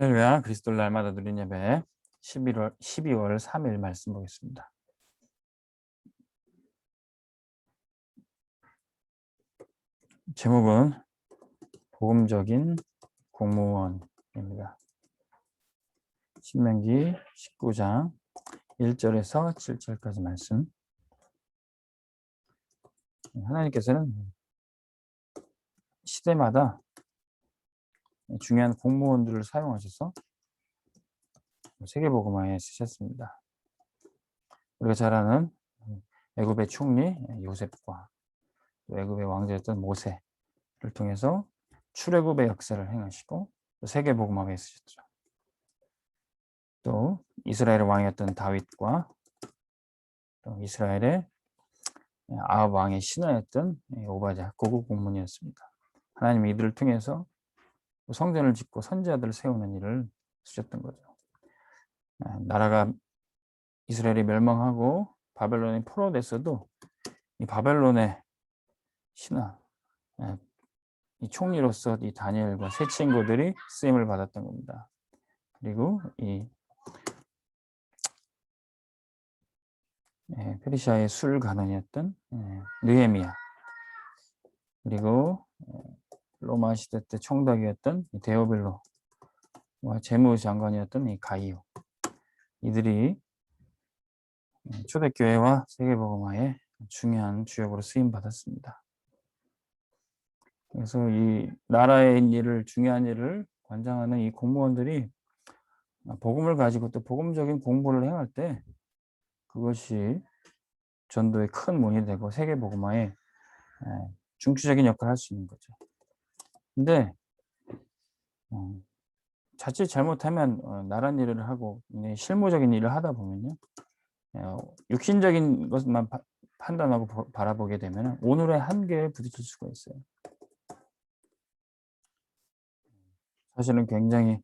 할렐루야, 그리스도를 날마다 누린 예배 12월 3일 말씀 보겠습니다. 제목은 복음적인 공무원입니다. 신명기 19장 1절에서 7절까지 말씀. 하나님께서는 시대마다 중요한 공무원들을 사용하셔서 세계복음화에 쓰셨습니다. 우리가 잘 아는 애굽의 총리 요셉과 애굽의 왕자였던 모세를 통해서 출애굽의 역사를 행하시고 세계복음화에 쓰셨죠. 또 이스라엘의 왕이었던 다윗과 또 이스라엘의 아합 왕의 신하였던 오바댜 고국 공문이었습니다. 하나님이 이들을 통해서 성전을 짓고 선지자들을 세우는 일을 쓰셨던 거죠. 나라가 이스라엘이 멸망하고 바벨론이 포로됐어도 이 바벨론의 신하, 이 총리로서 이 다니엘과 세 친구들이 쓰임을 받았던 겁니다. 그리고 이 페르시아의 술 가난이었던 느헤미야, 그리고 로마 시대 때 총독이었던 데오빌로와 재무장관이었던 이 가이오, 이들이 초대교회와 세계복음화에 중요한 주역으로 쓰임 받았습니다. 그래서 이 나라의 일을, 중요한 일을 관장하는 이 공무원들이 복음을 가지고 또 복음적인 공부를 행할 때 그것이 전도의 큰 문이 되고 세계복음화에 중추적인 역할을 할 수 있는 거죠. 근데 자칫 잘못하면 나란 일을 하고 실무적인 일을 하다 보면요, 육신적인 것만 판단하고 바라보게 되면 오늘의 한계에 부딪힐 수가 있어요. 사실은 굉장히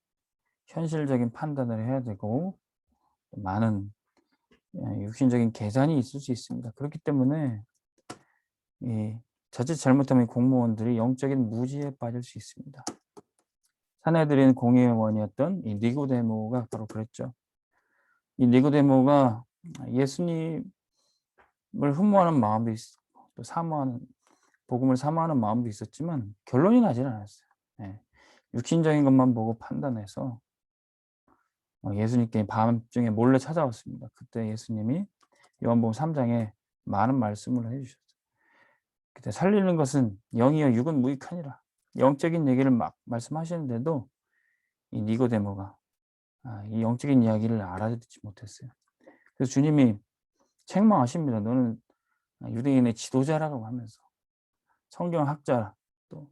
현실적인 판단을 해야 되고 많은 육신적인 계산이 있을 수 있습니다. 그렇기 때문에 자칫 잘못하면 공무원들이 영적인 무지에 빠질 수 있습니다. 사내들인 공회원이었던 이 니고데모가 바로 그랬죠. 이 니고데모가 예수님을 흠모하는 마음도 있었고 또 사모하는, 복음을 사모하는 마음도 있었지만 결론이 나지는 않았어요. 육신적인 것만 보고 판단해서 예수님께 밤중에 몰래 찾아왔습니다. 그때 예수님이 요한복음 3장에 많은 말씀을 해주셨어요. 그때 살리는 것은 영이요 육은 무익하니라. 영적인 얘기를 막 말씀하시는데도 이 니고데모가 이 영적인 이야기를 알아듣지 못했어요. 그래서 주님이 책망하십니다. 너는 유대인의 지도자라고 하면서 성경학자 또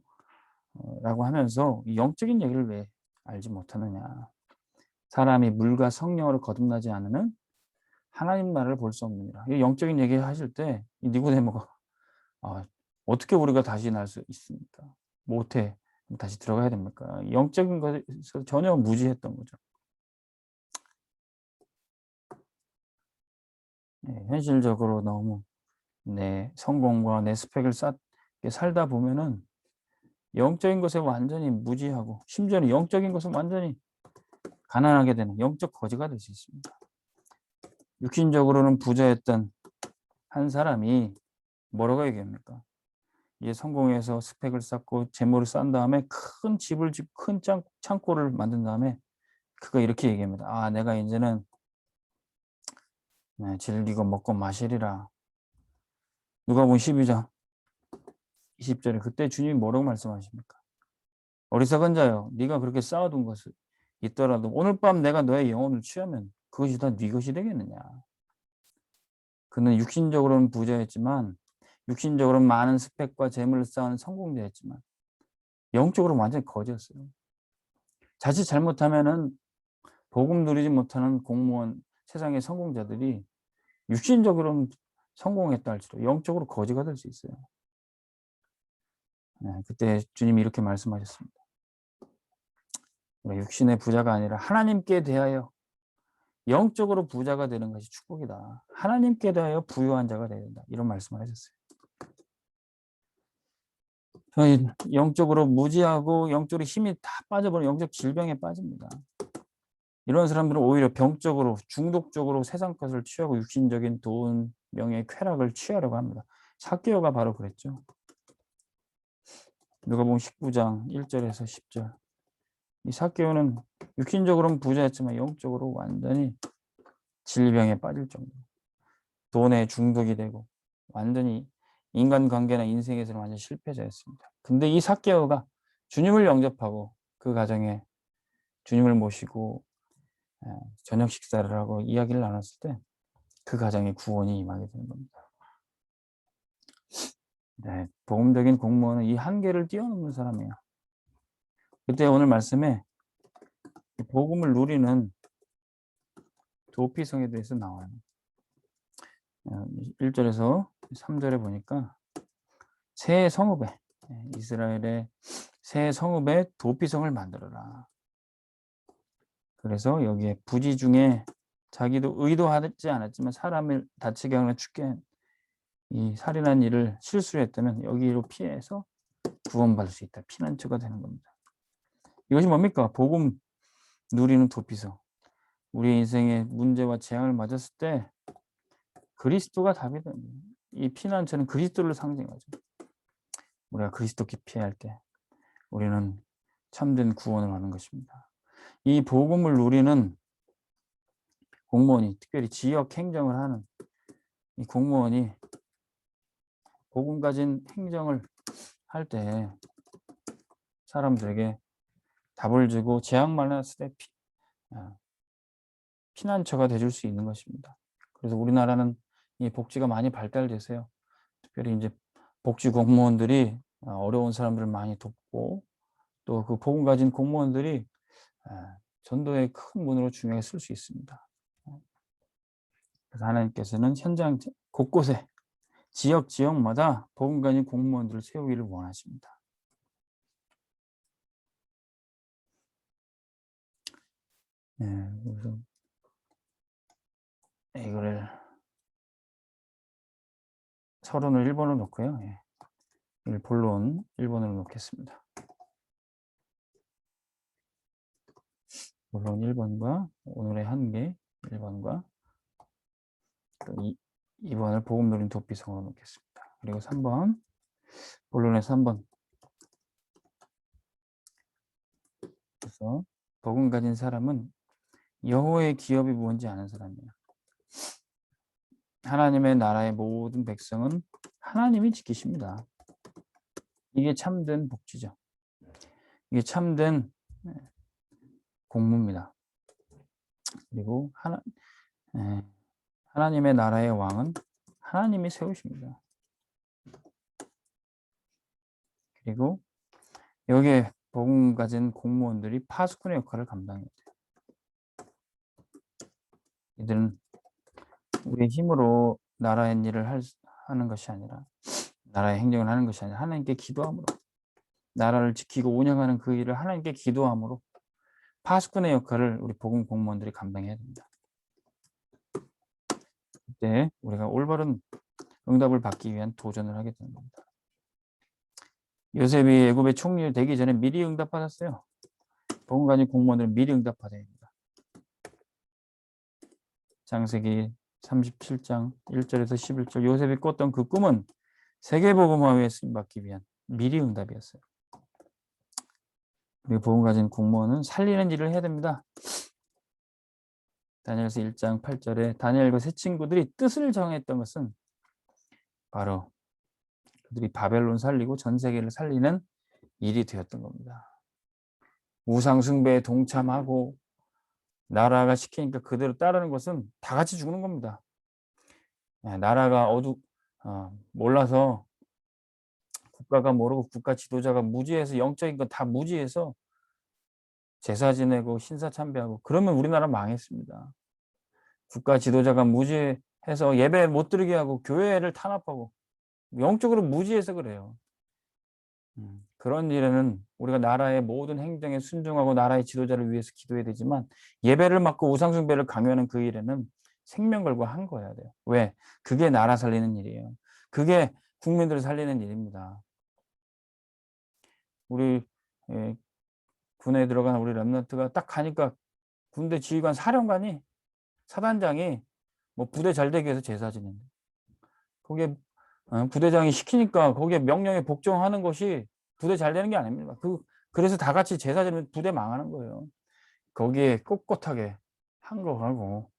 라고 하면서 영적인 얘기를 왜 알지 못하느냐. 사람이 물과 성령으로 거듭나지 않으면 하나님 나라를 볼 수 없느니라. 이 영적인 얘기 하실 때 이 니고데모가 어떻게 우리가 다시 날 수 있습니까? 못해. 다시 들어가야 됩니까? 영적인 것에서 전혀 무지했던 거죠. 현실적으로 너무 내 성공과 내 스펙을 쌓게 살다 보면은 영적인 것에 완전히 무지하고 심지어는 영적인 것은 완전히 가난하게 되는 영적 거지가 될 수 있습니다. 육신적으로는 부자였던 한 사람이 뭐라고 얘기합니까? 이제 성공해서 스펙을 쌓고 재물을 쌓은 다음에 큰 집을 짓고 큰 창고를 만든 다음에 그가 이렇게 얘기합니다. 내가 이제는 즐기고 먹고 마시리라. 누가복음 12장 20절에 그때 주님이 뭐라고 말씀하십니까? 어리석은 자여, 네가 그렇게 쌓아둔 것을 있더라도 오늘 밤 내가 너의 영혼을 취하면 그것이 다 네 것이 되겠느냐. 그는 육신적으로는 부자였지만 육신적으로는 많은 스펙과 재물을 쌓은 성공자였지만 영적으로는 완전히 거지였어요. 자칫 잘못하면은 복음 누리지 못하는 공무원, 세상의 성공자들이 육신적으로는 성공했다 할지라도 영적으로 거지가 될 수 있어요. 그때 주님이 이렇게 말씀하셨습니다. 우리 육신의 부자가 아니라 하나님께 대하여 영적으로 부자가 되는 것이 축복이다. 하나님께 대하여 부유한 자가 되야 된다. 이런 말씀을 하셨어요. 저희 영적으로 무지하고 영적으로 힘이 다 빠져버리는 영적 질병에 빠집니다. 이런 사람들은 오히려 병적으로 중독적으로 세상 것을 취하고 육신적인 돈, 명예, 쾌락을 취하려고 합니다. 삭개오가 바로 그랬죠. 누가복음 19장 1절에서 10절. 이 삭개오는 육신적으로는 부자였지만 영적으로 완전히 질병에 빠질 정도. 돈에 중독이 되고 완전히 인간관계나 인생에서는 완전 실패자였습니다. 근데 이 삭개오가 주님을 영접하고 그 가정에 주님을 모시고 저녁 식사를 하고 이야기를 나눴을 때 그 가정에 구원이 임하게 되는 겁니다. 네, 복음적인 공무원은 이 한계를 뛰어넘는 사람이에요. 그때 오늘 말씀에 복음을 누리는 도피성에 대해서 나와요. 1절에서 3절에 보니까 새 성읍에, 이스라엘의 새 성읍에 도피성을 만들어라. 그래서 여기에 부지 중에 자기도 의도하지 않았지만 사람을 다치게 하거나 죽게 한 이 살인한 일을 실수를 했다면 여기로 피해서 구원받을 수 있다. 피난처가 되는 겁니다. 이것이 뭡니까? 복음 누리는 도피성. 우리 인생의 문제와 재앙을 맞았을 때 그리스도가 답이 됩니다. 이 피난처는 그리스도를 상징하죠. 우리가 그리스도께 피할 때 우리는 참된 구원을 하는 것입니다. 이 복음을 누리는 공무원이, 특별히 지역 행정을 하는 이 공무원이 복음 가진 행정을 할 때 사람들에게 답을 주고 재앙 만났을 때 피난처가 되줄 수 있는 것입니다. 그래서 우리나라는 이 복지가 많이 발달돼서요. 특별히 이제 복지 공무원들이 어려운 사람들을 많이 돕고 또 그 복음 가진 공무원들이 전도의 큰 문으로 중요하게 쓸 수 있습니다. 그래서 하나님께서는 현장 곳곳에 지역마다 복음 가진 공무원들을 세우기를 원하십니다. 그래서 이거를 서론을 1번으로 놓고요. 본론 1번으로 놓겠습니다. 본론 1번과 오늘의 한계 1번과 또 2번을 복음 누린 도피성으로 놓겠습니다. 그리고 3번 본론에서 3번 그래서 복음 가진 사람은 여호와의 기업이 뭔지 아는 사람이에요. 하나님의 나라의 모든 백성은 하나님이 지키십니다. 이게 참된 복지죠. 이게 참된 공무입니다. 그리고 하나님의 나라의 왕은 하나님이 세우십니다. 그리고 여기에 복음 가진 공무원들이 파수꾼의 역할을 감당해야 돼요. 이들은 우리의 힘으로 나라의 일을 하는 것이 아니라 나라의 행정을 하는 것이 아니라 하나님께 기도함으로 나라를 지키고 운영하는 그 일을 하나님께 기도함으로 파수꾼의 역할을 우리 복음 공무원들이 감당해야 됩니다. 그때 우리가 올바른 응답을 받기 위한 도전을 하게 되는 겁니다. 요셉이 애굽의 총리 되기 전에 미리 응답받았어요. 복음 가진 공무원들은 미리 응답받아야 합니다. 창세기 37장 1절에서 11절 요셉이 꿨던 그 꿈은 세계복음화에 쓰임받기 위한 미리 응답이었어요. 우리 복음 가진 공무원은 살리는 일을 해야 됩니다. 다니엘서 1장 8절에 다니엘과 세 친구들이 뜻을 정했던 것은 바로 그들이 바벨론 살리고 전 세계를 살리는 일이 되었던 겁니다. 우상 숭배에 동참하고 나라가 시키니까 그대로 따르는 것은 다 같이 죽는 겁니다. 나라가 몰라서 국가가 모르고 국가 지도자가 무지해서 영적인 건 다 무지해서 제사 지내고 신사 참배하고 그러면 우리나라 망했습니다. 국가 지도자가 무지해서 예배 못 드리게 하고 교회를 탄압하고 영적으로 무지해서 그래요. 그런 일에는 우리가 나라의 모든 행정에 순종하고 나라의 지도자를 위해서 기도해야 되지만 예배를 막고 우상숭배를 강요하는 그 일에는 생명 걸고 한 거야 돼요. 왜? 그게 나라 살리는 일이에요. 그게 국민들을 살리는 일입니다. 우리 군에 들어간 우리 렘넌트가 딱 가니까 군대 지휘관 사령관이 사단장이 뭐 부대 잘 되기 위해서 제사 지낸다. 거기에 부대장이 시키니까 거기에 명령에 복종하는 것이 부대 잘 되는 게 아닙니다. 그래서 다 같이 제사 지내면 부대 망하는 거예요. 거기에 꼿꼿하게 항거하고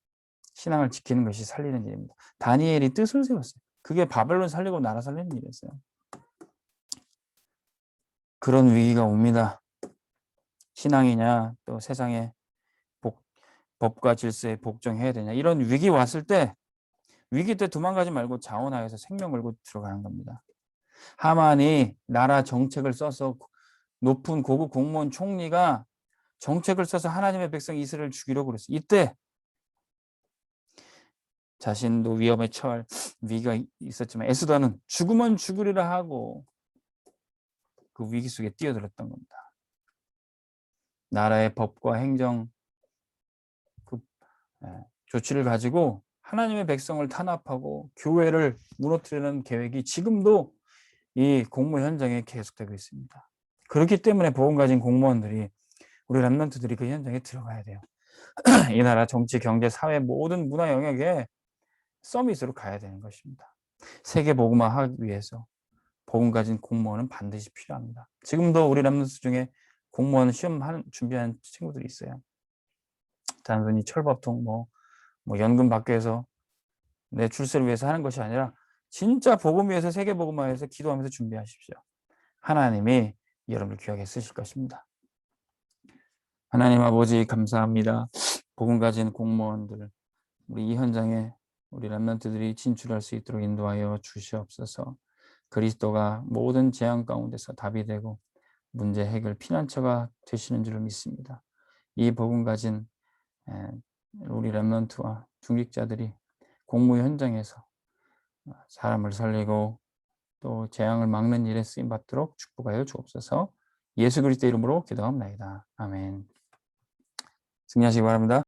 신앙을 지키는 것이 살리는 일입니다. 다니엘이 뜻을 세웠어요. 그게 바벨론 살리고 나라 살리는 일이었어요. 그런 위기가 옵니다. 신앙이냐 또 세상의 법과 질서에 복종해야 되냐 이런 위기 왔을 때 위기 때 도망가지 말고 자원하여서 생명 걸고 들어가는 겁니다. 하만이 나라 정책을 써서 높은 고급 공무원 총리가 정책을 써서 하나님의 백성 이스라엘을 죽이려고 그랬어요. 이때 자신도 위험에 처할 위기가 있었지만 에스더는 죽으면 죽으리라 하고 그 위기 속에 뛰어들었던 겁니다. 나라의 법과 행정 그 조치를 가지고 하나님의 백성을 탄압하고 교회를 무너뜨리는 계획이 지금도 이 공무 현장에 계속되고 있습니다. 그렇기 때문에 복음 가진 공무원들이 우리 렘넌트들이 그 현장에 들어가야 돼요. 이 나라 정치, 경제, 사회 모든 문화 영역에 서밋으로 가야 되는 것입니다. 세계 복음화 하기 위해서 복음 가진 공무원은 반드시 필요합니다. 지금도 우리 렘넌트 중에 공무원 시험 준비하는 친구들이 있어요. 단순히 철밥통 뭐 연금 받기 위해서 내 출세를 위해서 하는 것이 아니라 진짜 복음 위해서 세계 복음화해서 기도하면서 준비하십시오. 하나님이 여러분을 귀하게 쓰실 것입니다. 하나님 아버지 감사합니다. 복음 가진 공무원들 우리 이 현장에 우리 렘넌트들이 진출할 수 있도록 인도하여 주시옵소서. 그리스도가 모든 재앙 가운데서 답이 되고 문제 해결 피난처가 되시는 줄을 믿습니다. 이 복음 가진 우리 렘넌트와 중직자들이 공무 현장에서 사람을 살리고 또 재앙을 막는 일에 쓰임 받도록 축복하여 주옵소서. 예수 그리스도 이름으로 기도합니다. 아멘. 승리하시기 바랍니다.